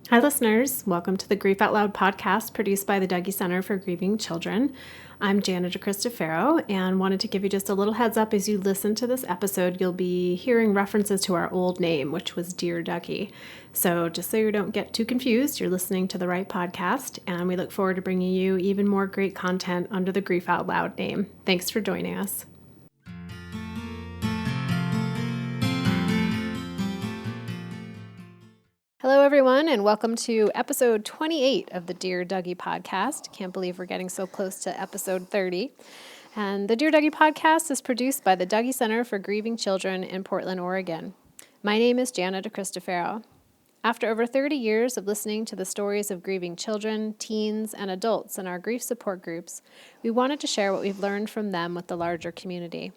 Hi, listeners. Welcome to the Grief Out Loud podcast produced by the Dougy Center for Grieving Children. I'm Jana DeCristofaro and wanted to give you just a little heads up as you listen to this episode. You'll be hearing references to our old name, which was Dear Dougy. So just so you don't get too confused, you're listening to the right podcast, and we look forward to bringing you even more great content under the Grief Out Loud name. Thanks for joining us. Hello, everyone, and welcome to episode 28 of the Dear Dougy podcast. Can't believe we're getting so close to episode 30. And the Dear Dougy podcast is produced by the Dougy Center for Grieving Children in Portland, Oregon. My name is Jana DeCristofaro. After over 30 years of listening to the stories of grieving children, teens, and adults in our grief support groups, we wanted to share what we've learned from them with the larger community.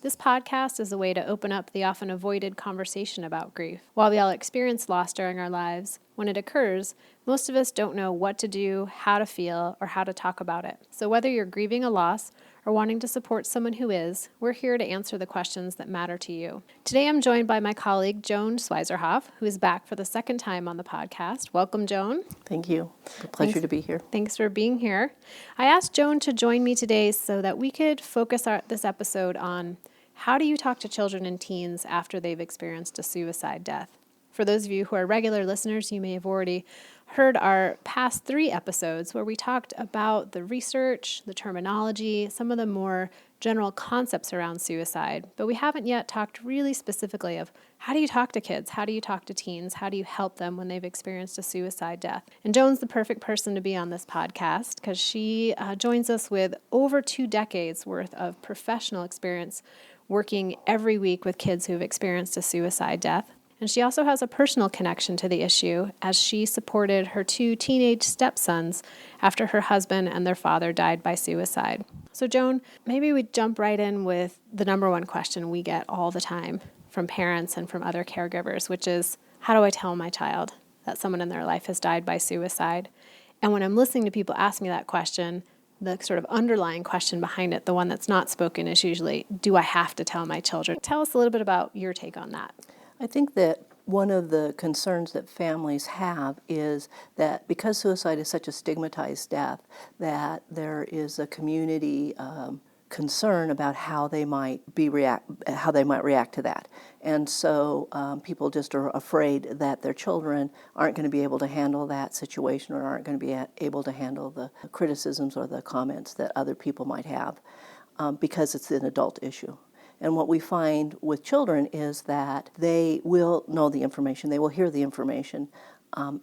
This podcast is a way to open up the often avoided conversation about grief. While we all experience loss during our lives, when it occurs, most of us don't know what to do, how to feel, or how to talk about it. So whether you're grieving a loss or wanting to support someone who is, we're here to answer the questions that matter to you. Today I'm joined by my colleague, Joan Schweizer, Hoff, who is back for the second time on the podcast. Welcome, Joan. Thank you. It's a pleasure to be here. Thanks for being here. I asked Joan to join me today so that we could focus this episode on how do you talk to children and teens after they've experienced a suicide death? For those of you who are regular listeners, you may have already heard our past 3 episodes where we talked about the research, the terminology, some of the more general concepts around suicide, but we haven't yet talked really specifically of how do you talk to kids, how do you talk to teens, how do you help them when they've experienced a suicide death. And Joan's the perfect person to be on this podcast because she joins us with over 2 decades worth of professional experience working every week with kids who have experienced a suicide death. And she also has a personal connection to the issue as she supported her 2 teenage stepsons after her husband and their father died by suicide. So Joan, maybe we jump right in with the number one question we get all the time from parents and from other caregivers, which is, how do I tell my child that someone in their life has died by suicide? And when I'm listening to people ask me that question, the sort of underlying question behind it, the one that's not spoken, is usually, do I have to tell my children? Tell us a little bit about your take on that. I think that one of the concerns that families have is that because suicide is such a stigmatized death, that there is a community concern about how they might react to that. And so people just are afraid that their children aren't going to be able to handle that situation or aren't going to be able to handle the criticisms or the comments that other people might have because it's an adult issue. And what we find with children is that they will know the information, they will hear the information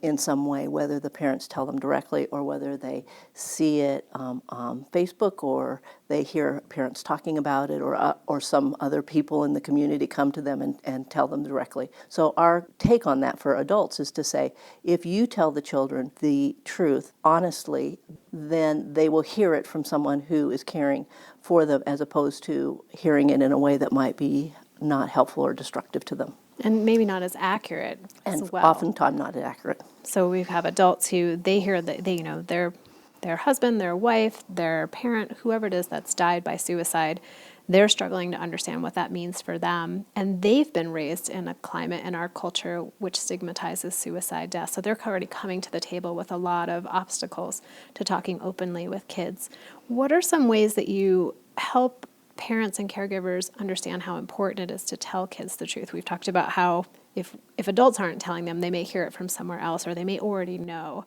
in some way, whether the parents tell them directly or whether they see it on Facebook or they hear parents talking about it or some other people in the community come to them and tell them directly. So our take on that for adults is to say, if you tell the children the truth honestly, then they will hear it from someone who is caring for them as opposed to hearing it in a way that might be not helpful or destructive to them. And maybe not as accurate and as well. Oftentimes not accurate. So we have adults who they hear that their husband, their wife, their parent, whoever it is that's died by suicide, they're struggling to understand what that means for them. And they've been raised in a climate in our culture which stigmatizes suicide death. So they're already coming to the table with a lot of obstacles to talking openly with kids. What are some ways that you help parents and caregivers understand how important it is to tell kids the truth? We've talked about how if adults aren't telling them, they may hear it from somewhere else or they may already know.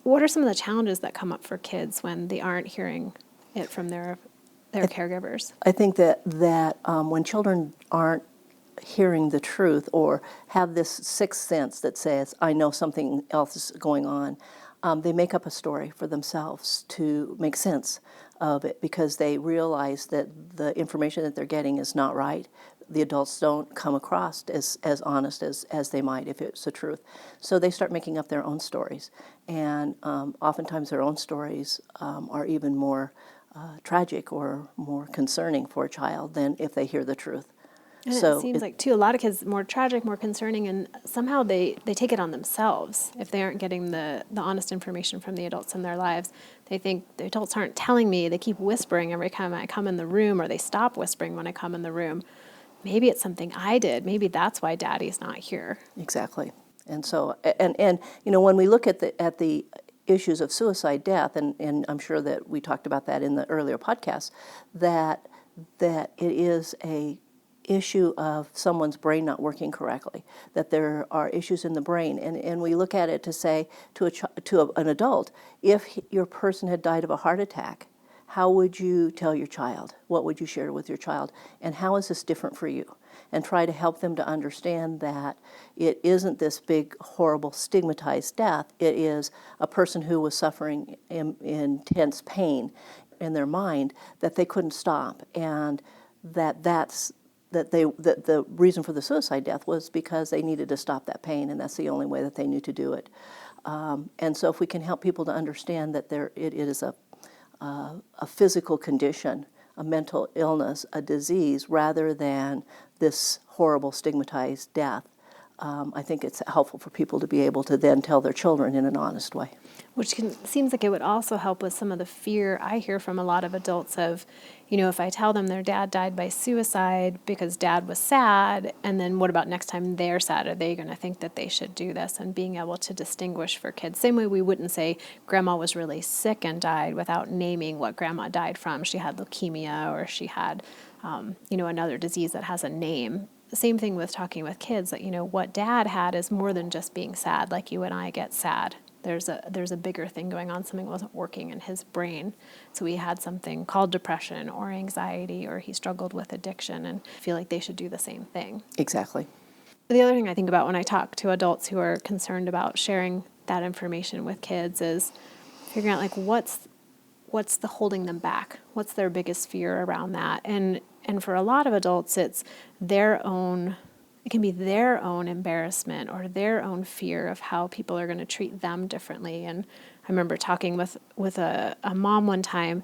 What are some of the challenges that come up for kids when they aren't hearing it from their caregivers? I think that when children aren't hearing the truth or have this sixth sense that says, I know something else is going on, they make up a story for themselves to make sense of it because they realize that the information that they're getting is not right. The adults don't come across as honest as they might if it's the truth. So they start making up their own stories. And oftentimes their own stories are even more tragic or more concerning for a child than if they hear the truth. And so it seems like, too, a lot of kids, more tragic, more concerning, and somehow they take it on themselves if they aren't getting the honest information from the adults in their lives. They think the adults aren't telling me. They keep whispering every time I come in the room, or they stop whispering when I come in the room. Maybe it's something I did. Maybe that's why Daddy's not here. Exactly. And so, and when we look at the issues of suicide death, and I'm sure that we talked about that in the earlier podcast, that it is a issue of someone's brain not working correctly, that there are issues in the brain, and we look at it to say to an adult, if your person had died of a heart attack, how would you tell your child? What would you share with your child? And how is this different for you? And try to help them to understand that it isn't this big, horrible, stigmatized death. It is a person who was suffering intense pain in their mind that they couldn't stop, and that the reason for the suicide death was because they needed to stop that pain, and that's the only way that they knew to do it. And so if we can help people to understand that it is a physical condition, a mental illness, a disease, rather than this horrible stigmatized death, I think it's helpful for people to be able to then tell their children in an honest way. Which seems like it would also help with some of the fear I hear from a lot of adults of, if I tell them their dad died by suicide because dad was sad, and then what about next time they're sad? Are they going to think that they should do this? And being able to distinguish for kids. Same way we wouldn't say grandma was really sick and died without naming what grandma died from. She had leukemia, or she had, another disease that has a name. The same thing with talking with kids, that, what dad had is more than just being sad, like you and I get sad. There's a bigger thing going on. Something wasn't working in his brain. So he had something called depression or anxiety, or he struggled with addiction, and feel like they should do the same thing. Exactly. The other thing I think about when I talk to adults who are concerned about sharing that information with kids is figuring out, like, what's the holding them back? What's their biggest fear around that? And for a lot of adults, it can be their own embarrassment or their own fear of how people are going to treat them differently. And I remember talking with a mom one time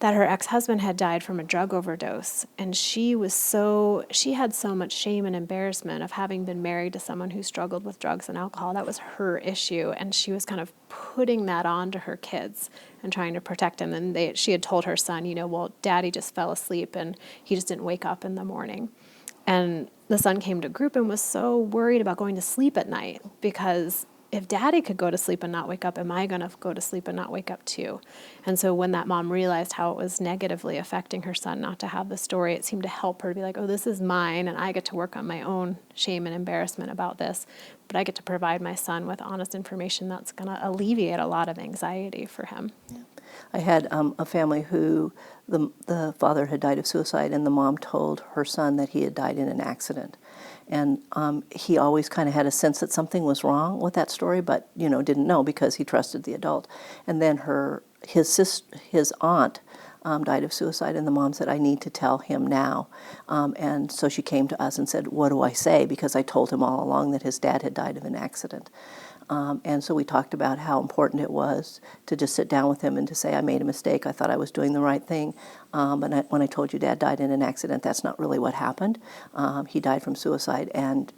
that her ex-husband had died from a drug overdose, and she had so much shame and embarrassment of having been married to someone who struggled with drugs and alcohol. That was her issue, and she was kind of putting that on to her kids and trying to protect them. And she had told her son, well, daddy just fell asleep and he just didn't wake up in the morning. And the son came to group and was so worried about going to sleep at night, because if daddy could go to sleep and not wake up, am I going to go to sleep and not wake up too? And so when that mom realized how it was negatively affecting her son not to have the story, it seemed to help her to be like, oh, this is mine, and I get to work on my own shame and embarrassment about this, but I get to provide my son with honest information that's going to alleviate a lot of anxiety for him. Yeah. I had a family who the father had died of suicide, and the mom told her son that he had died in an accident. And he always kind of had a sense that something was wrong with that story, but didn't know because he trusted the adult. And then his aunt died of suicide, and the mom said, I need to tell him now. And so she came to us and said, what do I say? Because I told him all along that his dad had died of an accident. And so we talked about how important it was to just sit down with him and to say, I made a mistake. I thought I was doing the right thing. But when I told you Dad died in an accident, that's not really what happened. He died from suicide, and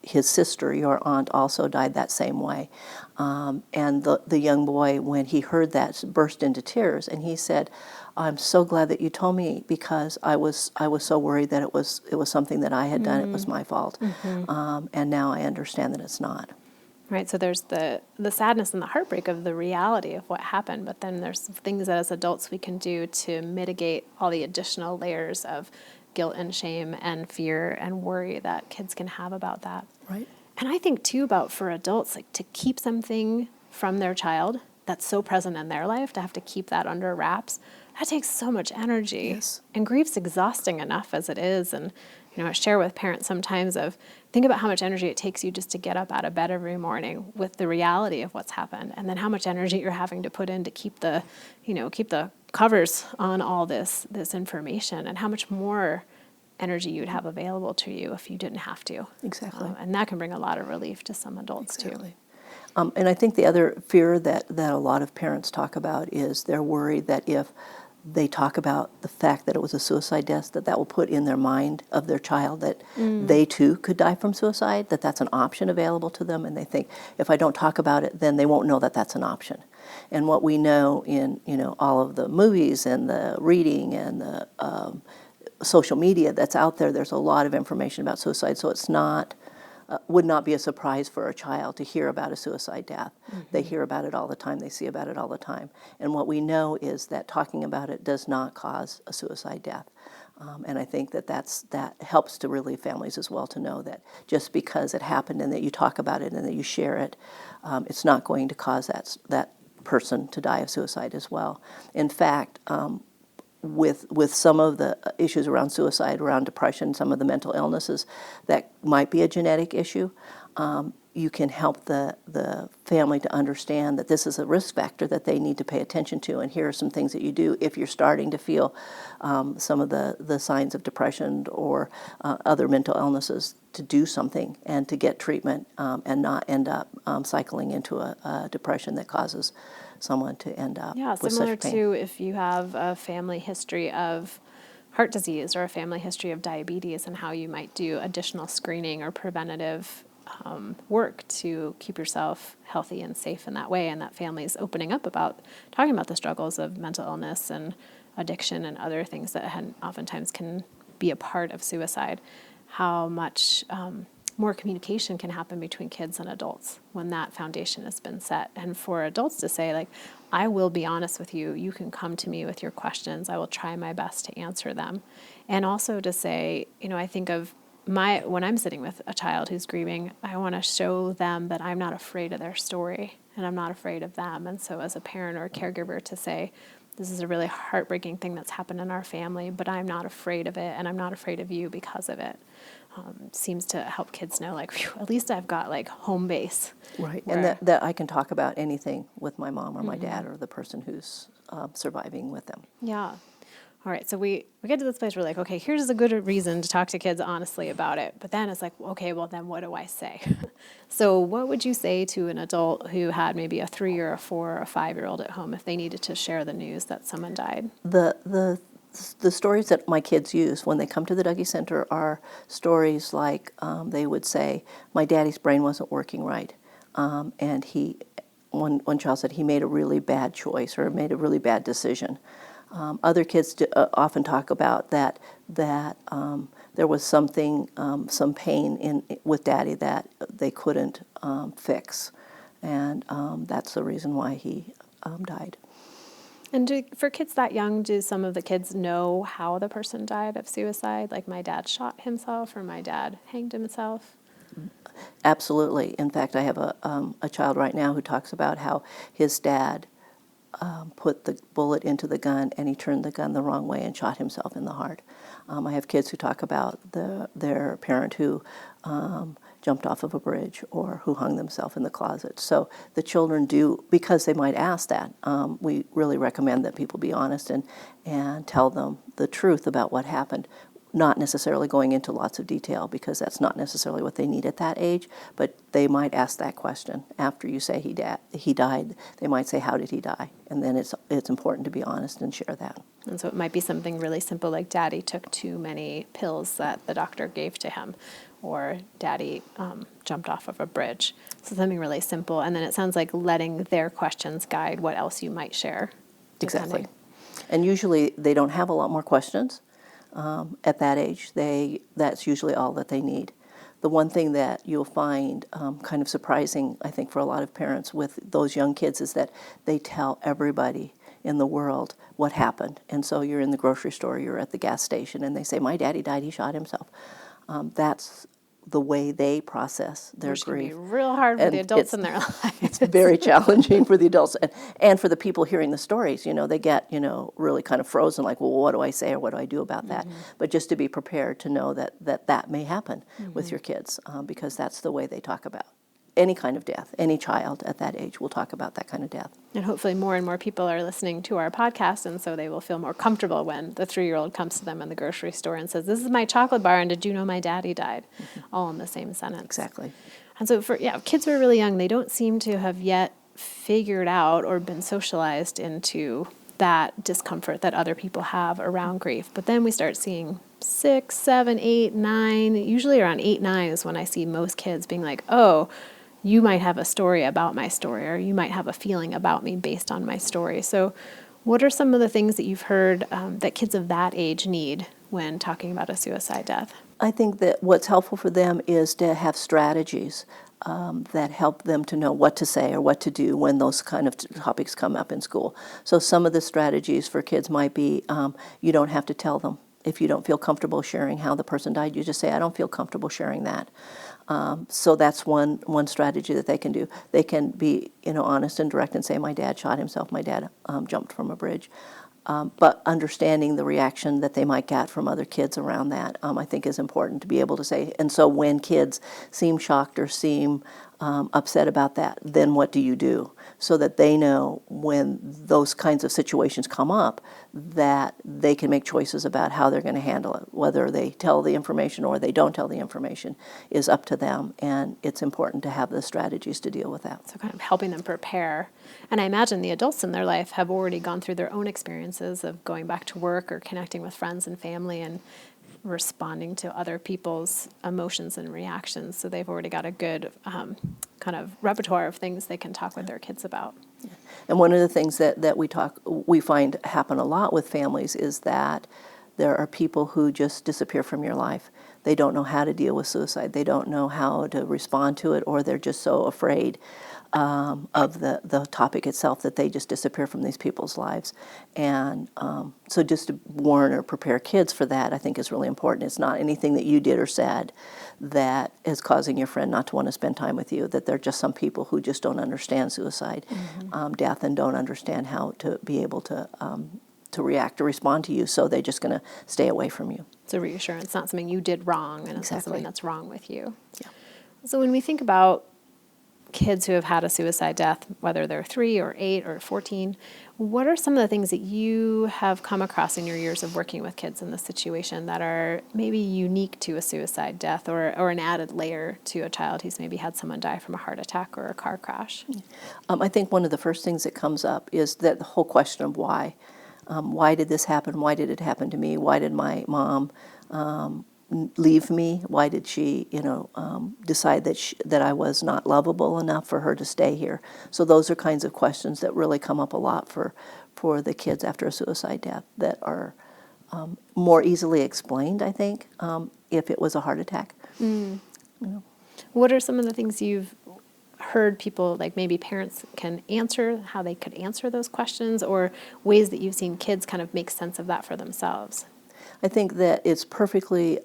his sister, your aunt, also died that same way. And the young boy, when he heard that, burst into tears, and he said, I'm so glad that you told me, because I was so worried that it was something that I had done. It was my fault. Mm-hmm. And now I understand that it's not. Right, so there's the sadness and the heartbreak of the reality of what happened, but then there's things that as adults we can do to mitigate all the additional layers of guilt and shame and fear and worry that kids can have about that. Right. And I think, too, about for adults, like, to keep something from their child that's so present in their life, to have to keep that under wraps, that takes so much energy. Yes. And grief's exhausting enough as it is. And, I share with parents sometimes think about how much energy it takes you just to get up out of bed every morning with the reality of what's happened, and then how much energy you're having to put in to keep the covers on all this information, and how much more energy you'd have available to you if you didn't have to. Exactly. And that can bring a lot of relief to some adults, exactly. too. And I think the other fear that a lot of parents talk about is they're worried that if they talk about the fact that it was a suicide death, that will put in their mind of their child that they too could die from suicide, that that's an option available to them, and they think, if I don't talk about it, then they won't know that that's an option. And what we know in all of the movies and the reading and the social media that's out there, there's a lot of information about suicide, so it's not would not be a surprise for a child to hear about a suicide death. They hear about it all the time. They see about it all the time. And what we know is that talking about it does not cause a suicide death. And I think that helps to relieve families as well, to know that just because it happened and that you talk about it and that you share it, it's not going to cause that person to die of suicide as well. In fact, with some of the issues around suicide, around depression, some of the mental illnesses that might be a genetic issue, you can help the family to understand that this is a risk factor that they need to pay attention to, and here are some things that you do if you're starting to feel some of the signs of depression or other mental illnesses, to do something and to get treatment and not end up cycling into a depression that causes someone to end up with similar such pain. to if you have a family history of heart disease or a family history of diabetes, and how you might do additional screening or preventative work to keep yourself healthy and safe in that way, and that family's opening up about talking about the struggles of mental illness and addiction and other things that oftentimes can be a part of suicide. How much more communication can happen between kids and adults when that foundation has been set. And for adults to say, like, I will be honest with you, you can come to me with your questions, I will try my best to answer them. And also to say, I think of when I'm sitting with a child who's grieving, I want to show them that I'm not afraid of their story and I'm not afraid of them. And so as a parent or a caregiver, to say, this is a really heartbreaking thing that's happened in our family, but I'm not afraid of it, and I'm not afraid of you because of it, seems to help kids know, like, phew, at least I've got like home base. Right, and that I can talk about anything with my mom or my dad or the person who's surviving with them. Yeah. All right, so we get to this place where we're like, okay, here's a good reason to talk to kids honestly about it. But then it's like, okay, well, then what do I say? So what would you say to an adult who had maybe a 3 or a 4 or a 5-year-old at home if they needed to share the news that someone died? The stories that my kids use when they come to the Dougy Center are stories like they would say, my daddy's brain wasn't working right. And one child said he made a really bad choice or made a really bad decision. Other kids often talk about that there was something, some pain with Daddy that they couldn't fix, and that's the reason why he died. And for kids that young, do some of the kids know how the person died of suicide? Like, my dad shot himself or my dad hanged himself? Absolutely. In fact, I have a child right now who talks about how his dad put the bullet into the gun and he turned the gun the wrong way and shot himself in the heart. I have kids who talk about their parent who jumped off of a bridge or who hung themselves in the closet. So the children do, because they might ask that, we really recommend that people be honest and tell them the truth about what happened. Not necessarily going into lots of detail, because that's not necessarily what they need at that age, but they might ask that question. After you say he died, they might say, how did he die? And then it's important to be honest and share that. And so it might be something really simple, like Daddy took too many pills that the doctor gave to him, or Daddy jumped off of a bridge. So something really simple. And then it sounds like letting their questions guide what else you might share. Exactly. And usually they don't have a lot more questions. At that age, that's usually all that they need. The one thing that you'll find kind of surprising, I think, for a lot of parents with those young kids is that they tell everybody in the world what happened. And so you're in the grocery store, you're at the gas station, and they say, my daddy died, he shot himself. That's the way they process their grief. Which can be real hard for the adults in their lives. It's very challenging for the adults and for the people hearing the stories. They get, really kind of frozen, like, well, what do I say or what do I do about that? But just to be prepared to know that may happen with your kids, because that's the way they talk about any kind of death. Any child at that age will talk about that kind of death. And hopefully more and more people are listening to our podcast, and so they will feel more comfortable when the 3-year-old comes to them in the grocery store and says, this is my chocolate bar, and did you know my daddy died? All in the same sentence. Exactly. And so kids who are really young, they don't seem to have yet figured out or been socialized into that discomfort that other people have around grief. But then we start seeing 6, 7, 8, 9, usually around 8, 9 is when I see most kids being like, oh, you might have a story about my story, or you might have a feeling about me based on my story. So what are some of the things that you've heard that kids of that age need when talking about a suicide death? I think that what's helpful for them is to have strategies that help them to know what to say or what to do when those kind of topics come up in school. So some of the strategies for kids might be you don't have to tell them. If you don't feel comfortable sharing how the person died, you just say, I don't feel comfortable sharing that. So that's one strategy that they can do. They can be honest and direct and say, my dad shot himself, my dad jumped from a bridge. But understanding the reaction that they might get from other kids around that, I think is important to be able to say. And so when kids seem shocked or seem upset about that, then what do you do? So that they know when those kinds of situations come up that they can make choices about how they're going to handle it. Whether they tell the information or they don't tell the information is up to them, and it's important to have the strategies to deal with that. So kind of helping them prepare. And I imagine the adults in their life have already gone through their own experiences of going back to work or connecting with friends and family and responding to other people's emotions and reactions. So they've already got a good kind of repertoire of things they can talk with their kids about. And one of the things that we find happen a lot with families is that there are people who just disappear from your life. They don't know how to deal with suicide. They don't know how to respond to it, or they're just so afraid of the topic itself that they just disappear from these people's lives. And so just to warn or prepare kids for that, I think is really important. It's not anything that you did or said that is causing your friend not to want to spend time with you, that they're just some people who just don't understand suicide, death, and don't understand how to be able to react or respond to you, so they're just going to stay away from you. It's a reassurance, not something you did wrong, and it's not something that's wrong with you. Yeah. So when we think about kids who have had a suicide death, whether they're 3 or 8 or 14, what are some of the things that you have come across in your years of working with kids in this situation that are maybe unique to a suicide death, or an added layer to a child who's maybe had someone die from a heart attack or a car crash? I think one of the first things that comes up is that the whole question of why. Why did this happen? Why did it happen to me? Why did my mom leave me? Why did she, decide that I was not lovable enough for her to stay here? So those are kinds of questions that really come up a lot for the kids after a suicide death that are more easily explained, I think, if it was a heart attack. What are some of the things you've heard people, like maybe parents, can answer, how they could answer those questions, or ways that you've seen kids kind of make sense of that for themselves? I think that it's perfectly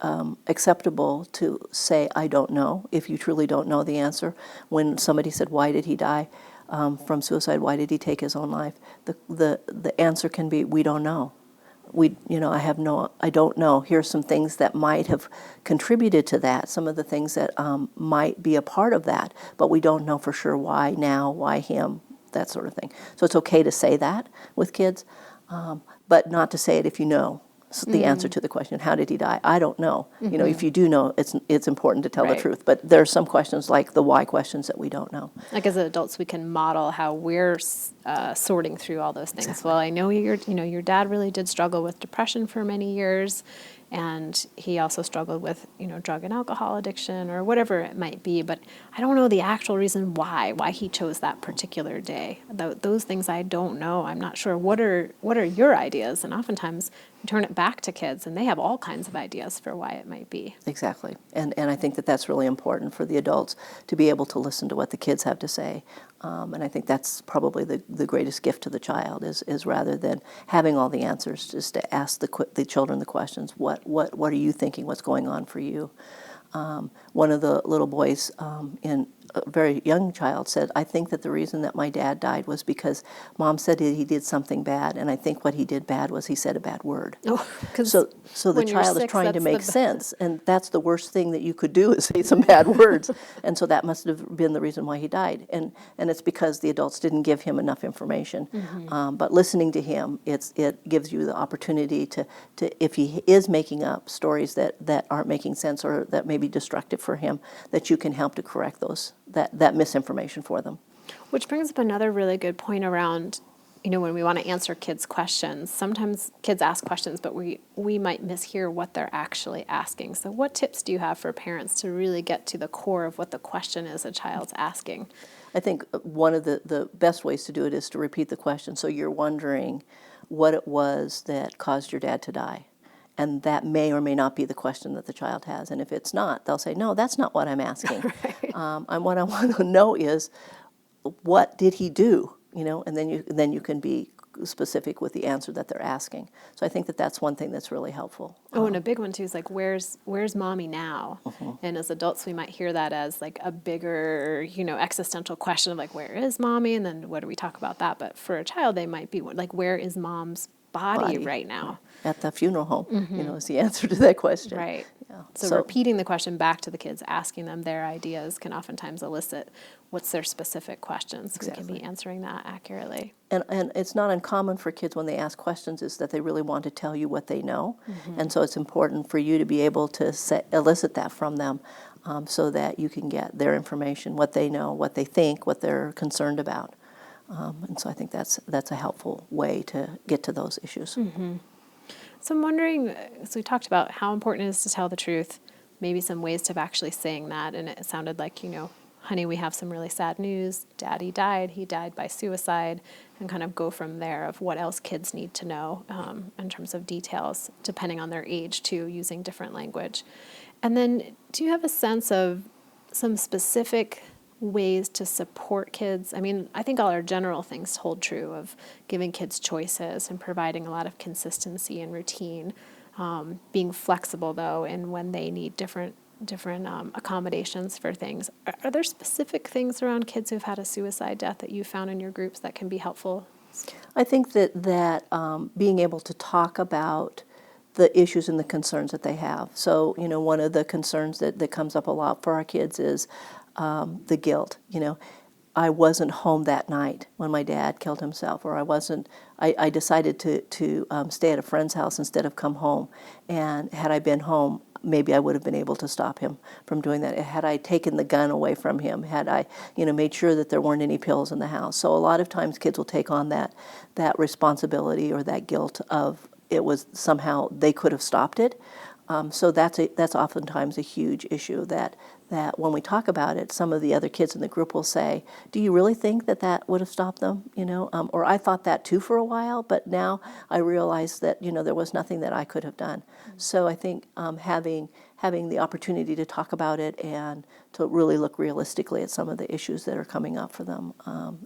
acceptable to say, I don't know, if you truly don't know the answer. When somebody said, why did he die from suicide? Why did he take his own life? The answer can be, we don't know. I don't know. Here's some things that might have contributed to that, some of the things that might be a part of that, but we don't know for sure why now, why him, that sort of thing. So it's okay to say that with kids, but not to say it if you know the answer to the question, how did he die? I don't know. If you do know, it's important to tell the truth. But there are some questions, like the why questions, that we don't know. Like as adults, we can model how we're sorting through all those things. Exactly. Well, I know your dad really did struggle with depression for many years, and he also struggled with drug and alcohol addiction or whatever it might be. But I don't know the actual reason why he chose that particular day. Those things I don't know. I'm not sure. What are your ideas? And oftentimes we turn it back to kids, and they have all kinds of ideas for why it might be. Exactly. And I think that's really important for the adults to be able to listen to what the kids have to say. And I think that's probably the greatest gift to the child is rather than having all the answers, just to ask the children the questions. What are you thinking? What's going on for you? One of the little boys, in a very young child, said, I think that the reason that my dad died was because Mom said he did something bad, and I think what he did bad was he said a bad word. Oh, so the child is trying to make sense, and that's the worst thing that you could do, is say some bad words. And so that must have been the reason why he died. And it's because the adults didn't give him enough information. But listening to him, it gives you the opportunity to if he is making up stories that aren't making sense or that may be destructive for him, that you can help to correct that misinformation for them. Which brings up another really good point around, when we want to answer kids' questions. Sometimes kids ask questions, but we might mishear what they're actually asking. So what tips do you have for parents to really get to the core of what the question is a child's asking? I think one of the best ways to do it is to repeat the question. So you're wondering what it was that caused your dad to die. And that may or may not be the question that the child has. And if it's not, they'll say, no, that's not what I'm asking. Right. And what I want to know is, what did he do? And then you can be specific with the answer that they're asking. So I think that that's one thing that's really helpful. Oh, and a big one too is like, where's mommy now? And as adults, we might hear that as like a bigger, existential question of like, where is mommy? And then what do we talk about that? But for a child, they might be like, where is mom's body right now? At the funeral home, is the answer to that question. Right. Yeah. So repeating the question back to the kids, asking them their ideas can oftentimes elicit what's their specific questions. Exactly. We can be answering that accurately. And it's not uncommon for kids when they ask questions is that they really want to tell you what they know. And so it's important for you to be able to elicit that from them so that you can get their information, what they know, what they think, what they're concerned about. And so I think that's a helpful way to get to those issues. So I'm wondering, so we talked about how important it is to tell the truth, maybe some ways of actually saying that. And it sounded like, honey, we have some really sad news. Daddy died. He died by suicide, and kind of go from there of what else kids need to know in terms of details, depending on their age too, using different language. And then do you have a sense of some specific ways to support kids? I mean, I think all our general things hold true of giving kids choices and providing a lot of consistency and routine, being flexible though, and when they need different accommodations for things. Are there specific things around kids who've had a suicide death that you found in your groups that can be helpful? I think that being able to talk about the issues and the concerns that they have. So, one of the concerns that comes up a lot for our kids is the guilt. I wasn't home that night when my dad killed himself, or I decided to stay at a friend's house instead of come home. And had I been home, maybe I would have been able to stop him from doing that. Had I taken the gun away from him, had I, made sure that there weren't any pills in the house. So a lot of times kids will take on that responsibility or that guilt of it was somehow they could have stopped it. So that's oftentimes a huge issue that when we talk about it, some of the other kids in the group will say, do you really think that would have stopped them? Or I thought that too for a while, but now I realize that, there was nothing that I could have done. So I think having the opportunity to talk about it and to really look realistically at some of the issues that are coming up for them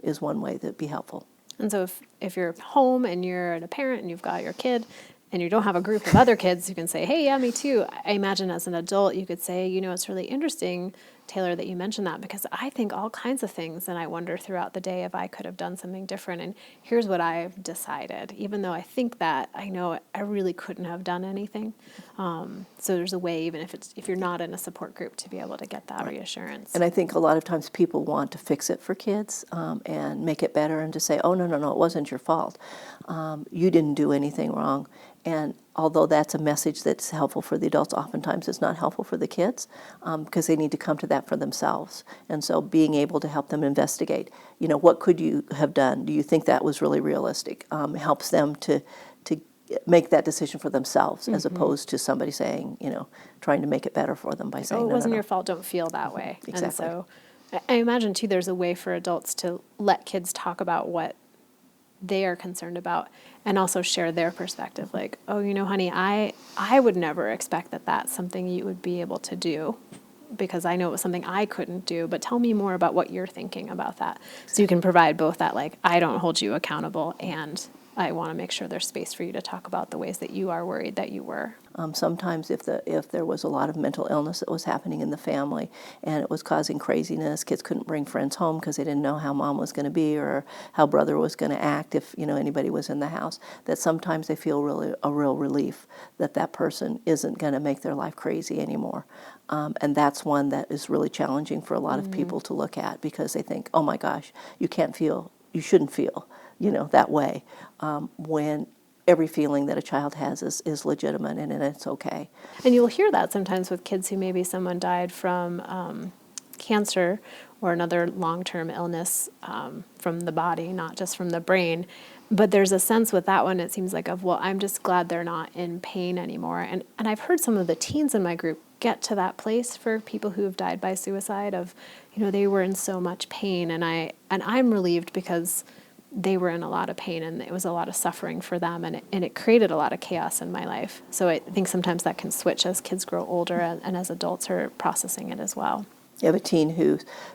is one way that'd be helpful. And so if you're home and you're a parent and you've got your kid, and you don't have a group of other kids who can say, hey, yeah, me too. I imagine as an adult, you could say, it's really interesting, Taylor, that you mentioned that, because I think all kinds of things, and I wonder throughout the day if I could have done something different, and here's what I've decided, even though I think that, I know I really couldn't have done anything. So there's a way, even if you're not in a support group, to be able to get that reassurance. And I think a lot of times people want to fix it for kids and make it better and to say, oh, no, it wasn't your fault. You didn't do anything wrong. And although that's a message that's helpful for the adults, oftentimes it's not helpful for the kids because they need to come to that for themselves. And so being able to help them investigate, what could you have done? Do you think that was really realistic? Helps them to make that decision for themselves as opposed to somebody saying, trying to make it better for them by saying, it no, wasn't no. your fault, don't feel that way. Exactly. And so I imagine, too, there's a way for adults to let kids talk about what they are concerned about and also share their perspective. Like, oh, honey, I would never expect that that's something you would be able to do because I know it was something I couldn't do, but tell me more about what you're thinking about that. So you can provide both that, like, I don't hold you accountable and I want to make sure there's space for you to talk about the ways that you are worried that you were. Sometimes if there was a lot of mental illness that was happening in the family and it was causing craziness, kids couldn't bring friends home because they didn't know how mom was going to be or how brother was going to act if anybody was in the house, that sometimes they feel a real relief that person isn't going to make their life crazy anymore. And that's one that is really challenging for a lot of people to look at because they think, oh my gosh, you shouldn't feel that way when every feeling that a child has is legitimate and it's okay. And you'll hear that sometimes with kids who maybe someone died from cancer or another long-term illness from the body, not just from the brain. But there's a sense with that one, it seems like, of, well, I'm just glad they're not in pain anymore. And I've heard some of the teens in my group get to that place for people who have died by suicide of, they were in so much pain. And I'm relieved because they were in a lot of pain and it was a lot of suffering for them, and it created a lot of chaos in my life. So I think sometimes that can switch as kids grow older and as adults are processing it as well. You have a teen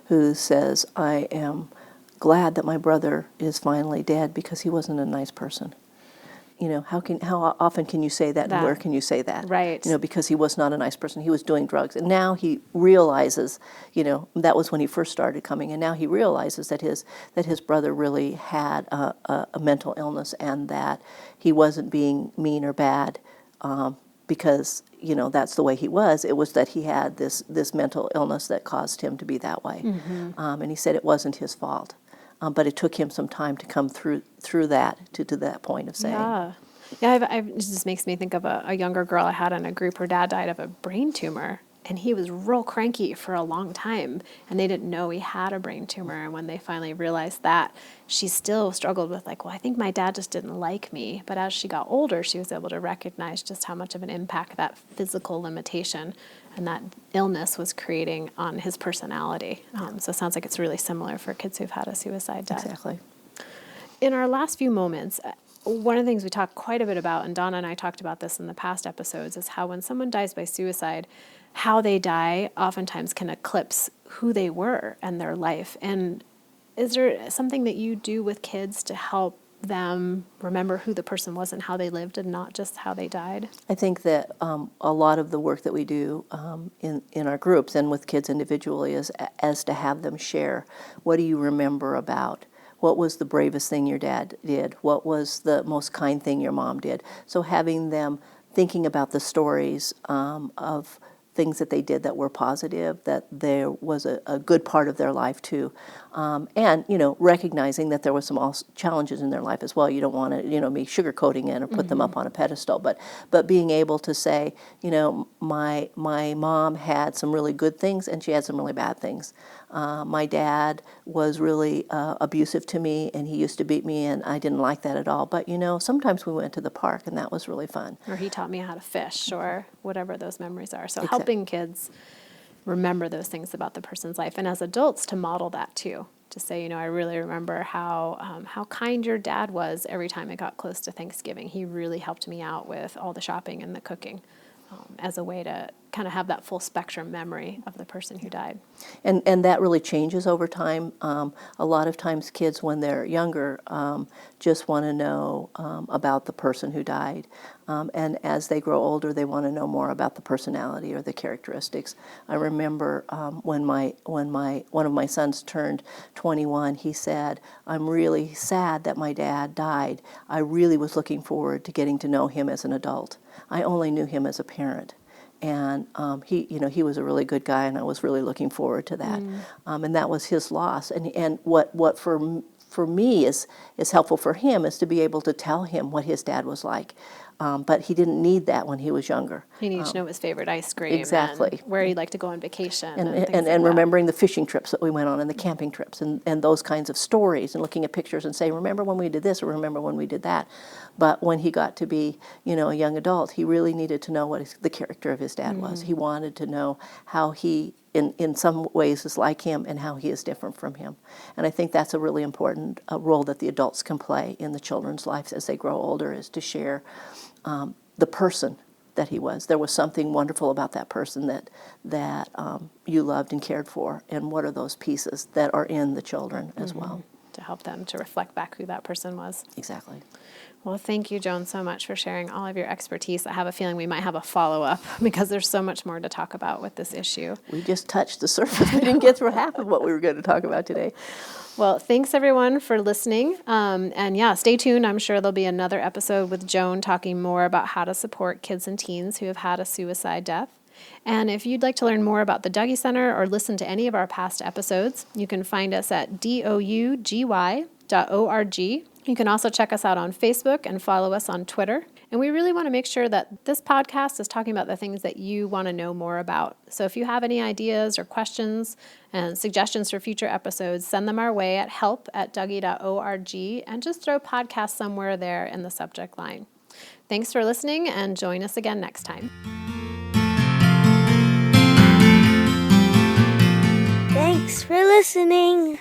who says, I am glad that my brother is finally dead because he wasn't a nice person. How often can you say that, and where can you say that? Right. Because he was not a nice person. He was doing drugs. And now he realizes, that was when he first started coming, and now he realizes that his brother really had a mental illness, and that he wasn't being mean or bad because, that's the way he was. It was that he had this mental illness that caused him to be that way. Mm-hmm. And he said it wasn't his fault. But it took him some time to come through that to that point of saying. Yeah. It just makes me think of a younger girl I had in a group. Her dad died of a brain tumor, and he was real cranky for a long time, and they didn't know he had a brain tumor. And when they finally realized that, she still struggled with I think my dad just didn't like me. But as she got older, she was able to recognize just how much of an impact that physical limitation and that illness was creating on his personality. So it sounds like it's really similar for kids who've had a suicide death. Exactly. In our last few moments, one of the things we talked quite a bit about, and Donna and I talked about this in the past episodes, is how when someone dies by suicide, how they die oftentimes can eclipse who they were and their life. And is there something that you do with kids to help them remember who the person was and how they lived and not just how they died? I think that a lot of the work that we do in our groups and with kids individually is as to have them share, what do you remember about? What was the bravest thing your dad did? What was the most kind thing your mom did? So having them thinking about the stories of things that they did that were positive, that there was a good part of their life too. And, recognizing that there was some challenges in their life as well. You don't want to, be sugarcoating it or put them up on a pedestal, but being able to say, my mom had some really good things and she had some really bad things. My dad was really abusive to me, and he used to beat me, and I didn't like that at all. But, sometimes we went to the park, and that was really fun. Or he taught me how to fish, or whatever those memories are. So helping kids remember those things about the person's life, and as adults to model that too. To say, I really remember how kind your dad was every time it got close to Thanksgiving. He really helped me out with all the shopping and the cooking. As a way to kind of have that full spectrum memory of the person who died. And that really changes over time. A lot of times kids, when they're younger, just want to know about the person who died. And as they grow older, they want to know more about the personality or the characteristics. I remember when one of my sons turned 21, he said, I'm really sad that my dad died. I really was looking forward to getting to know him as an adult. I only knew him as a parent. And he was a really good guy, and I was really looking forward to that. And that was his loss. And what for me is helpful for him is to be able to tell him what his dad was like. But he didn't need that when he was younger. He needed to know his favorite ice cream. Exactly. And where he'd like to go on vacation. And remembering the fishing trips that we went on and the camping trips and those kinds of stories, and looking at pictures and saying, remember when we did this or remember when we did that. But when he got to be, a young adult, he really needed to know what the character of his dad was. He wanted to know how he, in some ways, is like him and how he is different from him. And I think that's a really important role that the adults can play in the children's lives as they grow older, is to share the person that he was. There was something wonderful about that person that you loved and cared for, and what are those pieces that are in the children as well. To help them to reflect back who that person was. Exactly. Well, thank you, Joan, so much for sharing all of your expertise. I have a feeling we might have a follow-up because there's so much more to talk about with this issue. We just touched the surface. We didn't get through half of what we were going to talk about today. Well, thanks, everyone, for listening. And stay tuned. I'm sure there'll be another episode with Joan talking more about how to support kids and teens who have had a suicide death. And if you'd like to learn more about the Dougy Center or listen to any of our past episodes, you can find us at dougy.org. You can also check us out on Facebook and follow us on Twitter. And we really want to make sure that this podcast is talking about the things that you want to know more about. So if you have any ideas or questions and suggestions for future episodes, send them our way at help@dougy.org and just throw podcast somewhere there in the subject line. Thanks for listening, and join us again next time. Thanks for listening.